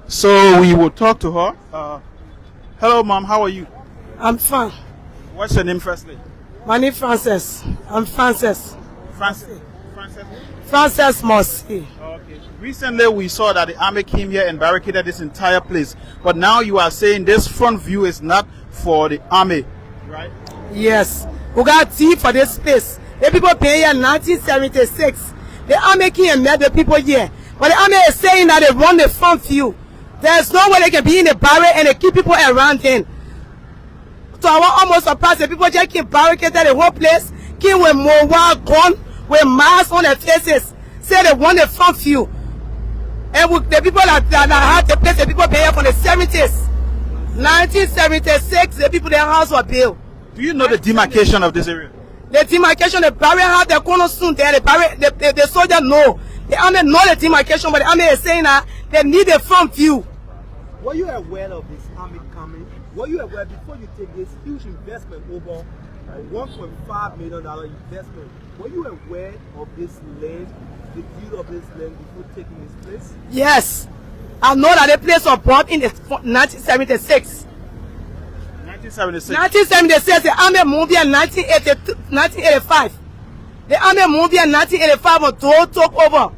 So we will talk to her. Hello, mom. How are you? I'm fine. What's your name, firstly? My name is Frances. I'm Frances. Frances. Frances Mossy. Okay. Recently, we saw that the army came here and barricaded this entire place. But now you are saying this front view is not for the army, right? Yes. We got tea for this place. The people pay here in 1976. The army came and met the people here. But the army is saying that they want the front view. There's no way they can be in the barrack and they keep people around them. So I was almost surprised the people just keep barricaded the whole place, came with mobile gun, with masks on their faces, say they want the front view. And with the people that had the place, the people pay from the 70s. 1976, the people their house were built. Do you know the demarcation of this area? The demarcation, the barrier have the cornerstone there, the soldier know. The army know the demarcation, but the army is saying that they need a front view. Were you aware of this army coming? Were you aware before you take this huge investment over $1.5 million investment? Were you aware of this land, the deal of this land before taking this place? Yes. I know that the place was bought in 1976. 1976. 1976, the army moved here in 1985. The army moved here in 1985 when Doe took over.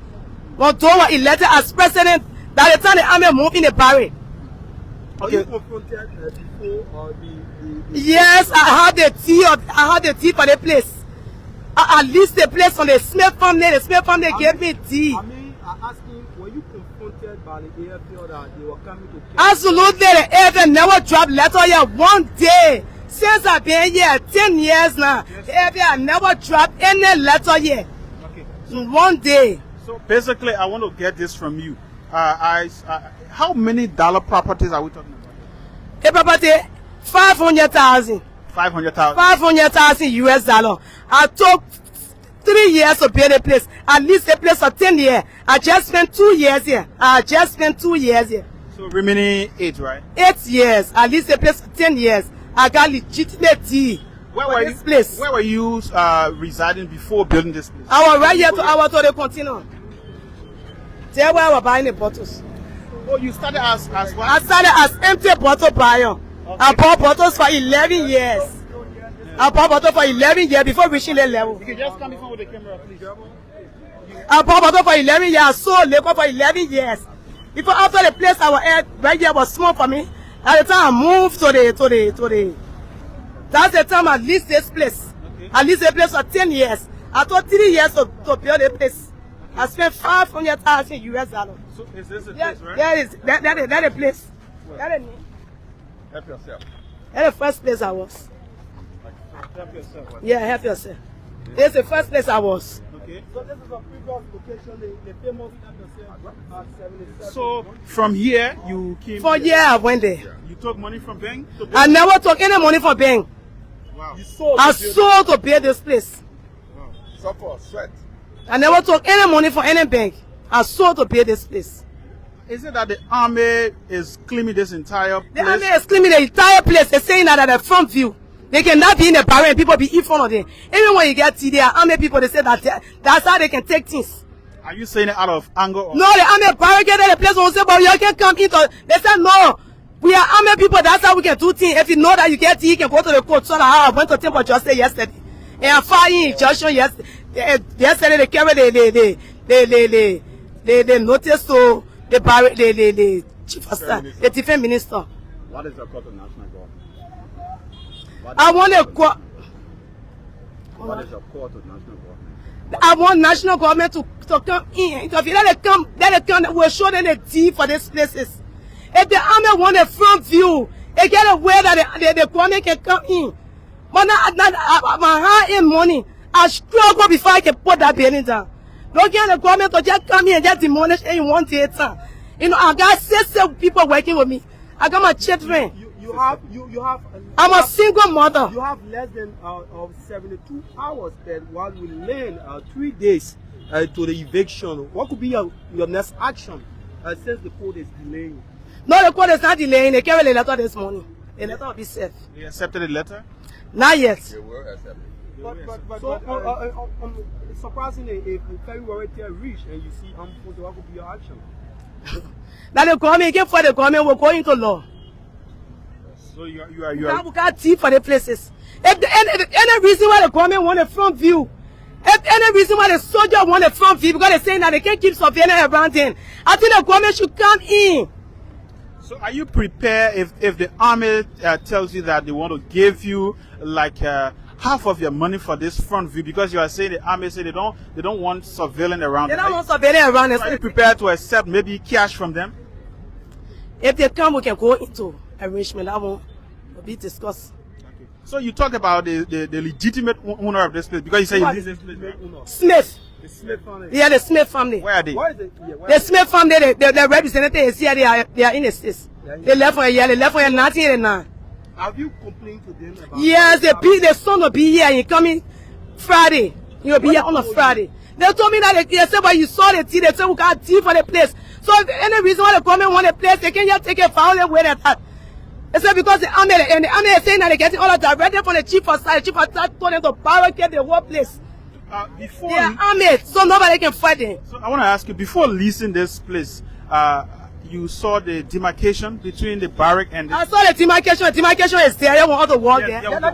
When Doe was elected as president, by the time the army moved in the barrack. Okay. Are you confronted before the Yes, I had the tea for the place. At least the place from the Smith family. The Smith family gave me tea. I mean, I'm asking, were you confronted by the AFL that they were coming to kill? Absolutely, the AFL never dropped letter here one day. Since I've been here 10 years now, the AFL never dropped any letter here. Okay. One day. So basically, I want to get this from you. How many dollar properties are we talking about? The property, 500,000. 500,000. 500,000 US dollar. I took 3 years to build a place. At least a place for 10 years. I just spent 2 years here. So remaining 8, right? 8 years. At least a place for 10 years. I got legitimate tea. Where were you residing before building this place? I was right here to the continent. There where I was buying the bottles. Oh, you started as what? I started as empty bottle buyer. Okay. I bought bottles for 11 years. Yeah. I bought bottles for 11 years before reaching that level. You can just come before with the camera, please. I bought bottles for 11 years. I sold liquor for 11 years. Before after the place I was at, right here was small for me. At the time I moved to the. That's the time I leased this place. Okay. I leased the place for 10 years. I took 3 years to build the place. I spent 500,000 US dollars. So is this a place, right? That a place. That is me. Help yourself. That's the first place I was. Help yourself. Right? Yeah, help yourself. Yeah. This is the first place I was. Okay. So this is a previous location, the famous help yourself. So from here you came. For here I went there. You took money from bank? I never took any money from bank. Wow. I sold to build this place. Wow. Suffer, sweat. I never took any money from any bank. I sold to build this place. Is it that the army is claiming this entire place? The army is claiming the entire place. They're saying that at the front view. They cannot be in the barrack and people be in front of them. Even when you get to there, army people, they say that that's how they can take things. Are you saying it out of anger? Or no, the army barricaded the place. Won't say, but you can come into. They said no. We are army people. That's how we can do things. If you know that you get tea, you can go to the court. So I went to Temple Justice yesterday. And I filed injunction yesterday. Yesterday they carried the notice to the chief of staff, the defense minister. What is the court of national government? I want a court. What is the court of national government? I want national government to come in. If let it come, we'll show them the tea for these places. If the army want a front view, they get a way that the government can come in. But not my hard-earned money. I struggle before I can put that building down. Don't get the government to just come here and just demolish it in one day time. You know, I got 6 people working with me. I got my children. I'm a single mother. You have less than 72 hours that while we learn 3 days to the eviction. What could be your next action since the court is delaying? No, the court is not delaying. They carried the letter this morning. The letter will be safe. They accepted the letter? Not yet. They were accepted. Surprisingly, if February 10 reach and you see what could be your action? that the government, again for the government, will go into law. So you are We got tea for the places. If any reason why the government want a front view, if any reason why the soldier want a front view, because they're saying that they can't keep surveillance around them, I think the government should come in. So are you prepared if the army tells you that they want to give you like half of your money for this front view, because you are saying the army say they don't want surveillance around They them? don't want surveillance around them. Are you prepared to accept maybe cash from them? If they come, we can go into arrangement. That won't be discussed. Okay. So you talk about the legitimate owner of this place, because you say you this place, right? Smith. The Smith family. Yeah, the Smith family. Where are they? Why is it? Yeah, why The Smith family, the representatives is here. They are in the States. They left for a year. They left for 1989. have you complained to them about? Yes, the son will be here. He coming Friday. He'll be here on a Friday. They told me that they said, but you saw the tea. They said we got tea for the place. So if any reason why the government want a place, they can just take a violent way at that. They said because the army is saying that they're getting all of that directed from the chief of staff. The chief of staff told them to barricade the whole place. Before They are armed, so nobody can fight them. So I want to ask you, before leasing this place, you saw the demarcation between the barrack and I saw the demarcation. The demarcation is there. You want to walk Yeah, there. yeah,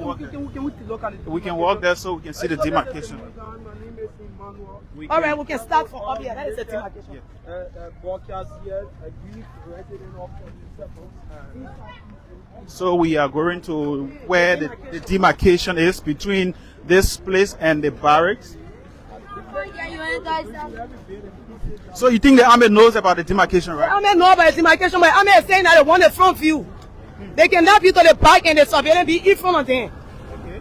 we can walk there so we can see the demarcation. All right, we can start from up here. That is the demarcation. So we are going to where the demarcation is between this place and the barracks. So you think the army knows about the demarcation, The right? army know about the demarcation, but the army is saying that they want the front view. They cannot be to the back and the surveillance be in front of them.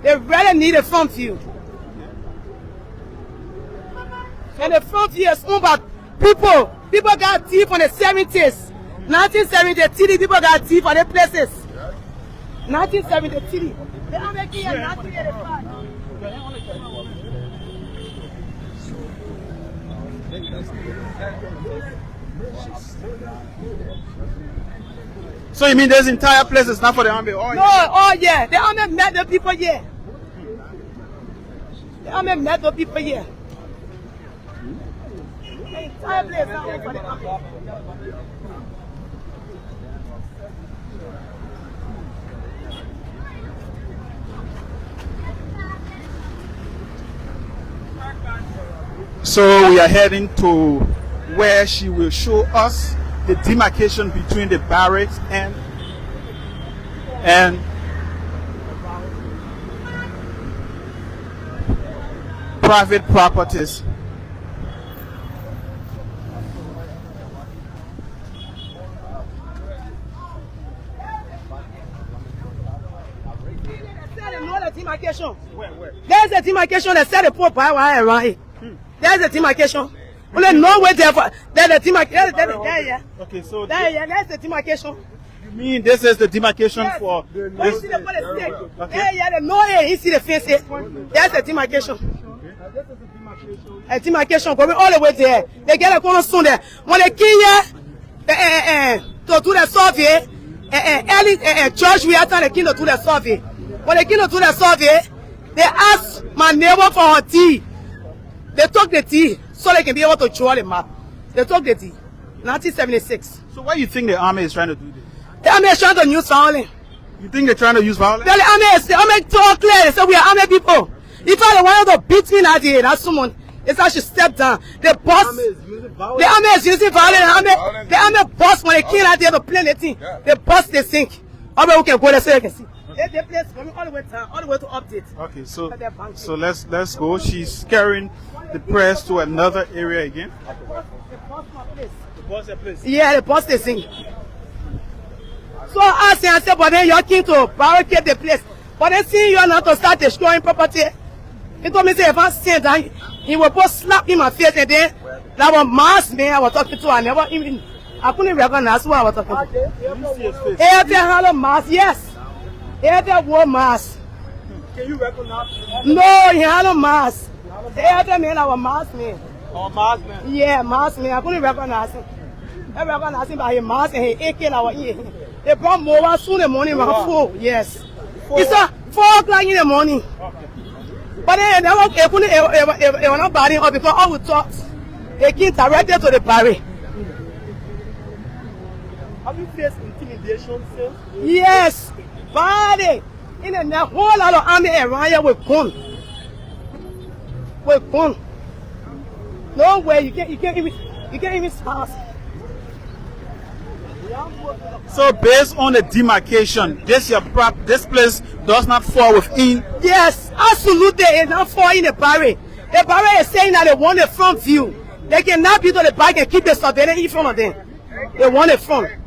They really need a front view. And the front view is owned by people. People got tea from the 70s. 1970, people got tea for the places. 1970. The army key in 1985. So you mean this entire place is not for the army? Oh, No, oh yeah, the army met the people here. The army met the people here. The entire place is not only for the army. So we are heading to where she will show us the demarcation between the barracks and private properties. Demarcation. Where? There's a demarcation that said the poor power around here. There's a demarcation. Only no way there for there's a demarcation. There. Okay, so There's the demarcation. you mean this is the demarcation Yes. for You this? see the police stick. Okay. Yeah, the no here. You see the face here. There's a demarcation. A demarcation going all the way there. They get a corner soon there. When they came here to do the survey, early church we are trying to to do the survey. When they came to do the survey, they asked my neighbor for her tea. They took the tea so they can be able to draw the map. They took the tea. 1976. So why you think the army is trying to do this? The army is trying to use violence. You think they're trying to use violence? The army talk clear. They say we are army people. If I wanted to beat me that day, that's someone. It's how she stepped down. The boss, the army is using violence. The army boss when they kill out there to play the thing. The boss they sink. Army we can go there so they can see. They place coming all the way down, all the way to update. Okay, so let's go. She's carrying the press to another area again. The boss place. Yeah, the boss they sing. So I said, but then you're keen to barricade the place. But then seeing you're not to start destroying property. He told me, say, if I stand down, he will both slap in my face and then that was mass man I was talking to. I couldn't recognize who I was talking to. You see his face? Every hollow mask, yes. Every war mask. Can you recognize him? No, he had a mask. Every man I was mask man. Or mask man? Yeah, mask man. I couldn't recognize him. I recognized him by his mask and his AK. They brought more soon in the morning, around 4. Yes. It's 4 o'clock in the morning. But then they were not buying up because all we talked, they came directed to the barrack. Have you faced intimidation since? Yes, body. In a whole lot of army around here with gun. With gun. No way, you can't even pass. So based on the demarcation, this place does not fall within. Yes, absolutely, it not fall in the barrack. The barrack is saying that they want a front view. They cannot be to the back and keep the surveillance in front of them. They want a front.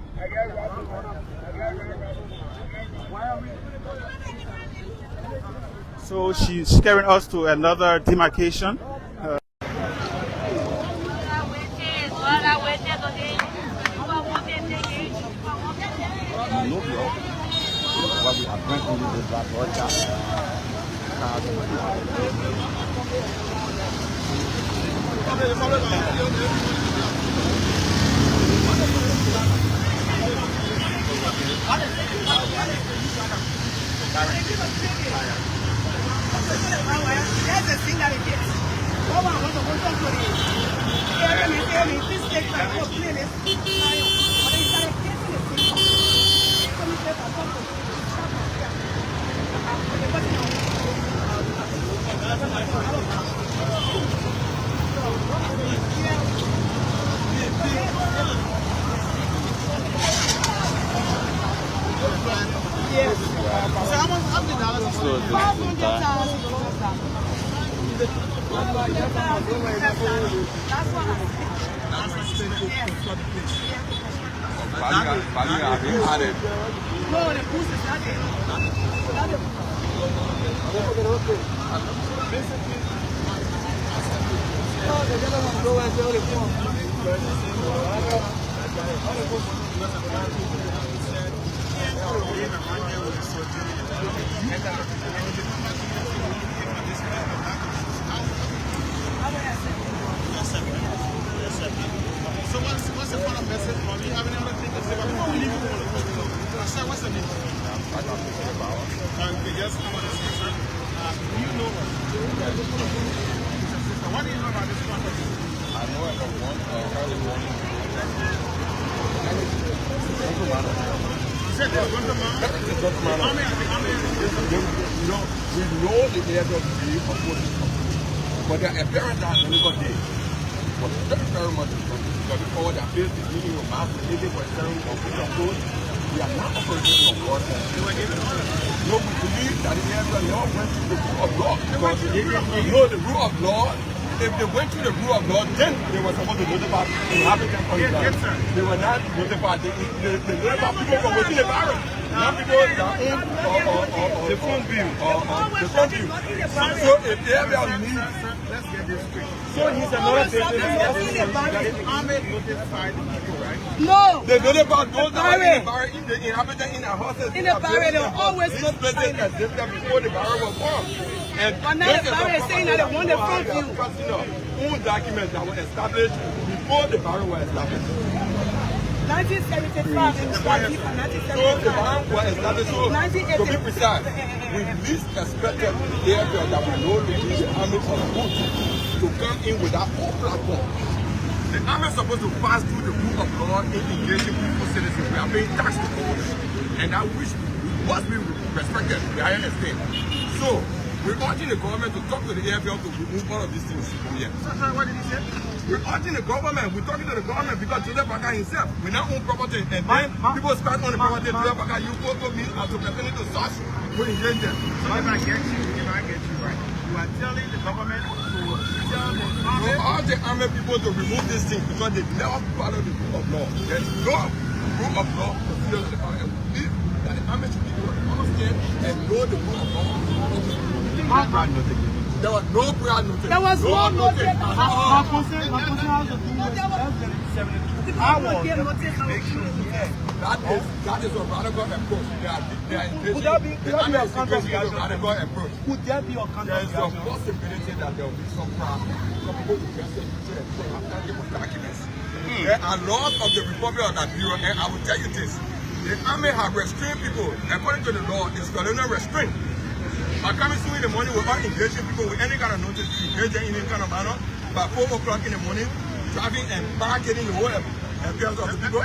So she's carrying us to another demarcation. That's the thing that it gets. No one wants to go to the area. This takes my whole playlist. Yes. So how many dollars? So what's the final message? Do you have any other thing to say before we leave? Sir, what's the name? Okay, just come on and say, sir. Do you know what? What do you know about this project? I know about one early morning. You said there's Guantanamo? How many? We know the area of the opposing company, but the apparent that another day was very much important. Because before they built this meeting of mass, 80% of the code, we are not operating on board. No, we believe that the area law went to the rule of law. Because you know the rule of law, if they went to the rule of law, then they were supposed to notify the inhabitants on the ground. They were not notified. They notified people from within the barracks. Not people that own the front view. The front view. So if the area needs, let's get this straight. So he's another business. Ahmed notified the people, right? No. They notified those that are in the barrack, the inhabitants in our houses. In the barrack, they always this business existed before the barrack was formed. And but now the barrack is saying that they want the front view. Own documents that were established before the barrack was established. 1975 and 1975. So the barrack was established. So to be precise, we least expected the area that we know to be the army of Govt to come in with that whole platform. The army is supposed to pass through the rule of law in engaging people, citizens. We are paying tax to government, and that which must be respected. The higher estate. So we're urging the government to talk to the AFL to remove all of these things from here. Sorry, what did he say? We're urging the government. We're talking to the government because Joseph Boakai himself, we now own property, and then people spend on the property. Joseph Boakai, you go to me as a pertaining to such. We engage them. So if I get you right, you are telling the government to tell the army. We urge the army people to remove these things because they never follow the rule of law. There's no rule of law to follow the army. If that the army should be understand and know the rule of law. There was no prior notice. There was no notice. That is a radical approach. They are Would that be a counter radical approach. Would there be a counter There is a possibility that there will be some problem. Some people will just say, documents. There are laws of the Republic of Liberia, and I will tell you this. The army have restrained people. According to the law, it's colonial restraint. By coming through in the morning without engaging people with any kind of notice, to engage them in any kind of manner, by 4 o'clock in the morning, driving and barricading the whole appearance of the people.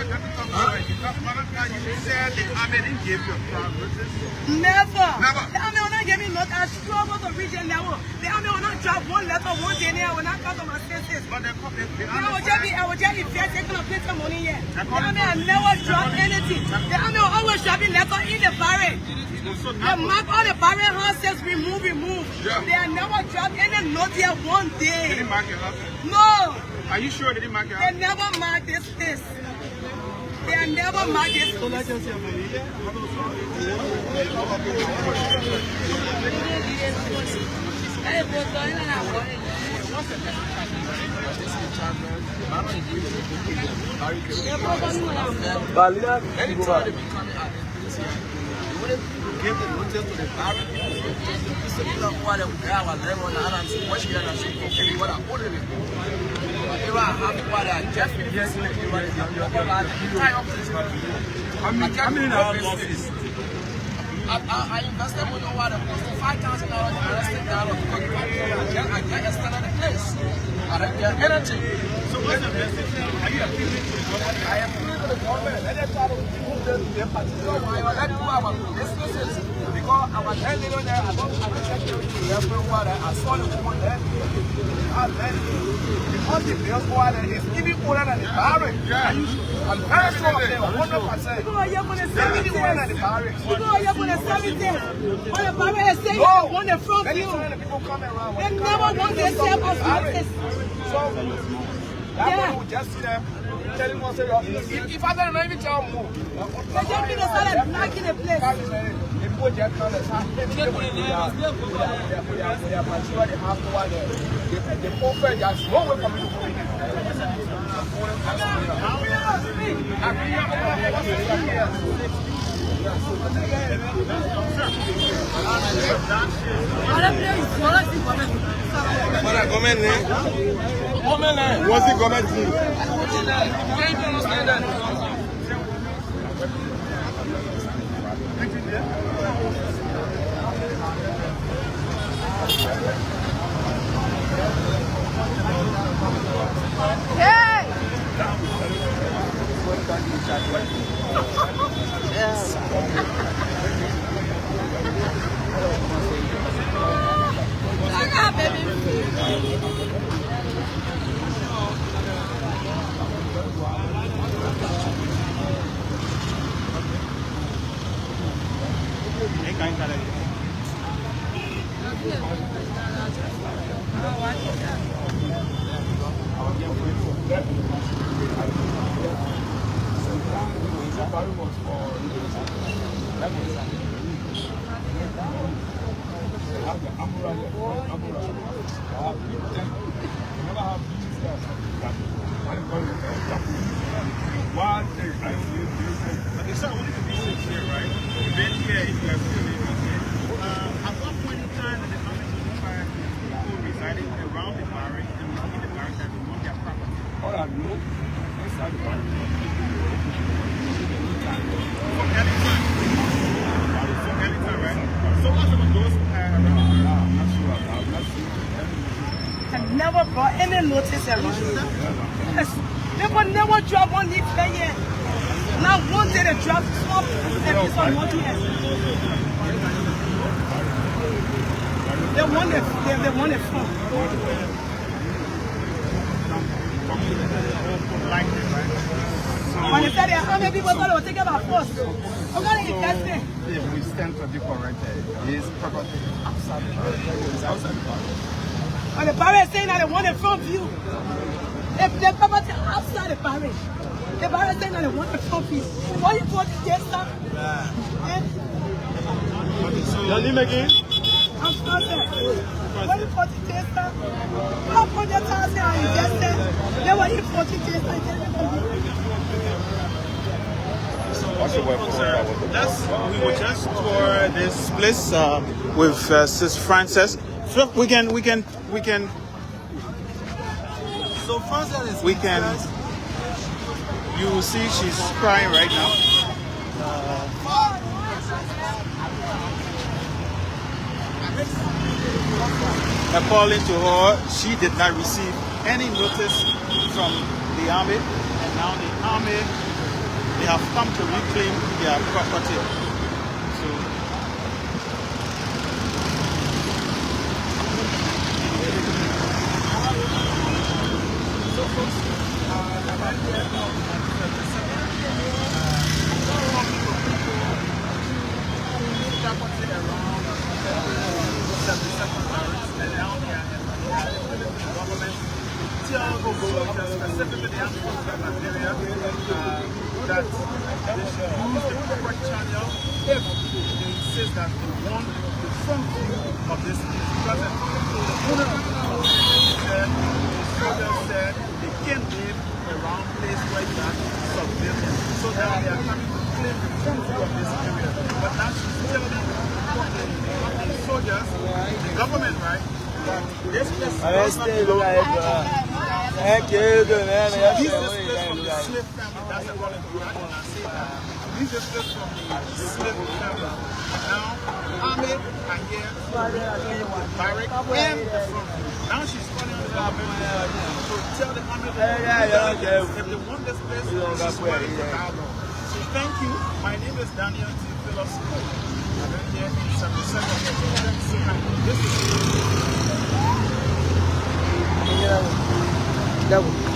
You said the army didn't give you a crowd notice? Never. Never. The army will not give me notice. I struggle to reach a level. The army will not drop one letter one day. I will not come to my senses. But the I will just if taking a place of money here. The army will never drop anything. The army will always drop a letter in the barrack. They mark all the barrack houses, remove. Yeah. They have never dropped any note here one day. They didn't mark your house? No. Are you sure they didn't mark your house? They never mark this place. They have never marked this place. Give the notice to the barrack. How many losses? I invested with no water, $5,000 invested because I get extended the place. I don't get anything. So what's the message? Are you appealing to the government? I appeal to the government. Let them try to remove them to their particular why I let go our businesses because I was $10 million there. I don't check the water. I saw the woman there. Because the bills water is even older than the barrack. I'm very sure of them, 100%. People are here for the 7 Even older than the barrack. People are here for the 7 days. When the barrack is saying they want the front Many view. times the people come around. They never want to serve us notice. So, that one will just see them telling us, if I don't even tell them move. They just been started knocking the place. They put their kind of time. They offer there's no way for me to go in. What's the government doing? Never brought any notice around. Yes. People never drop one leaf per year. Now one day they drop some piece of notice. They want it from. When they said how many people thought they would take it by force. I'm going to invest it. If we stand to be corrected, his property outside the park. It's outside the park. And the barracks is saying that they want it from you. The property outside the barracks. The barracks is saying that they want it from you. Why you put the gangster? Your name again? I'm sorry. Why you put the gangster? How put your task here and invested? Then why you put the gangster and get it from you? We will just tour this place with Sis Frances. So we can. So Frances is You will see she's crying right now. According to her, she did not receive any notice from the army. now the army, they have come to reclaim their property. So folks, specifically the armed forces of Liberia, that they should use the proper channel if they insist that they want the front view of this case. Because the owner of the soldiers said they can't live around place where you have civilians. So now they are coming to claim the front view of this area. But now she's telling the soldiers, the government, right? This place does not belong to Thank you, good man. this is from the slave family. That's according to Quran and say that. This is just from the slave family. Now, Ahmed and here, Barracks and the front. Now she's calling on the government to tell the Ahmed if they want this place, she's calling for dialogue. So thank you. My name is Daniel T. Phillips. I've been here in 77. This is Double.